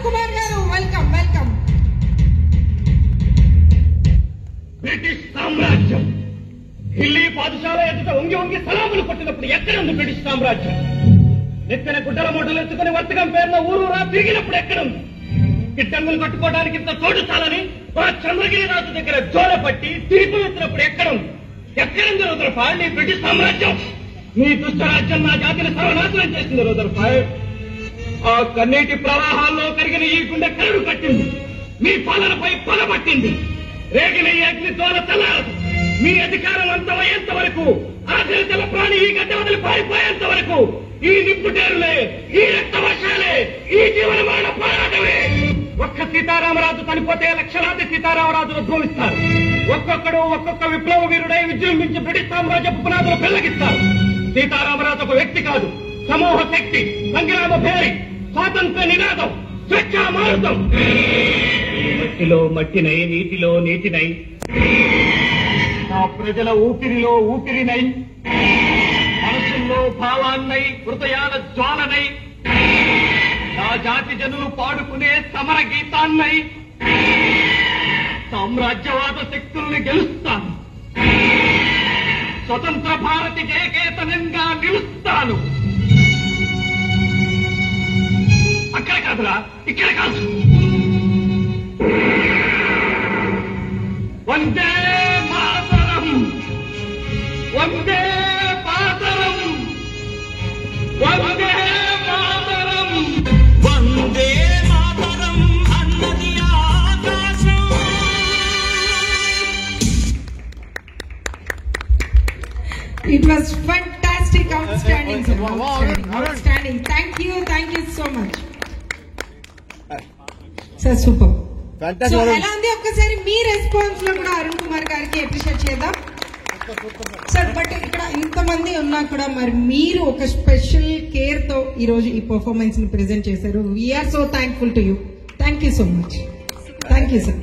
అరుణ్ కుమార్ గారు welcome welcome. British సామ్రాజ్యం ఢిల్లీ పాఠశాల ఎదుట వంగి వంగి సలాములు కొట్టినప్పుడు ఎక్కడుంది బ్రిటిష్ సామ్రాజ్యం? నెత్తిన గుడ్డల మూటలు ఎత్తుకుని వర్తకం పేరున ఊరూరా తిరిగినప్పుడు ఎక్కడుంది? గిడ్డంగులు కట్టుకోవడానికి ఇంత చోటు చాలని ఆ చంద్రగిరి రాజు దగ్గర జోల పట్టి తీర్పు ఎత్తినప్పుడు ఎక్కడుంది? ఎక్కడుంది రుద్రపాల్ నీ బ్రిటిష్ సామ్రాజ్యం? నీ దుష్టరాజ్యం నా జాతిని సర్వనాశనం చేసింది రుద్రపాల్. ఆ కన్నీటి ప్రవాహాల్లో కరిగిన ఈ గుండె కరుడు కట్టింది. మీ పాలనపై పొలబట్టింది. రేగిన ఈ అగ్ని తోల చల్లారదు. మీ అధికారం అంతమయ్యేంత వరకు, ఆఖరి జల ప్రాణి ఈ గడ్డ వదిలి పారిపోయేంత వరకు ఈ నిప్పుటేరులే, ఈ రక్తవర్షాలే, ఈ జీవనమాన పోరాటమే. ఒక్క సీతారామరాజు చనిపోతే లక్షలాది సీతారామరాజులు ఉద్భవిస్తారు. ఒక్కొక్కడు ఒక్కొక్క విప్లవ వీరుడై విజృంభించి బ్రిటిష్ సామ్రాజ్యపు పునాదులు పెళ్లగిస్తారు. సీతారామరాజు ఒక వ్యక్తి కాదు, సమూహ శక్తి, సంగ్రామ భేరి, స్వాతంత్ర నినాదం, స్వేచ్ఛా మారుతం. మట్టిలో మట్టినై, నీటిలో నీటినై, నా ప్రజల ఊపిరిలో ఊపిరినై, మనసుల్లో భావాన్నై, హృదయాల జ్వాలనై, నా జాతి జనులు పాడుకునే సమర గీతాన్నై సామ్రాజ్యవాద శక్తుల్ని గెలుస్తాను. స్వతంత్ర భారతి జయకేతనంగా నిలుస్తాను. అక్కడ కాదురా, ఇక్కడ కాదు. వందే మాతరం, వందే మాతరం, వందే మాతరం, వందే మాతరం అన్నది ఆకాశం. It was fantastic, outstanding, sir. Outstanding. Thank you so much. Sir, super. Fantastic. So, ఎలా ఉంది ఒక్కసారి మీ రెస్పాన్స్ లో కూడా అరుణ్ కుమార్ గారికి అప్రిషియేట్ చేద్దాం సార్. బట్ ఇక్కడ ఇంతమంది ఉన్నా కూడా మరి మీరు ఒక స్పెషల్ కేర్ తో ఈ రోజు ఈ పర్ఫార్మెన్స్ ని ప్రెజెంట్ చేశారు. We are so thankful to you. Thank you so much. Thank you sir.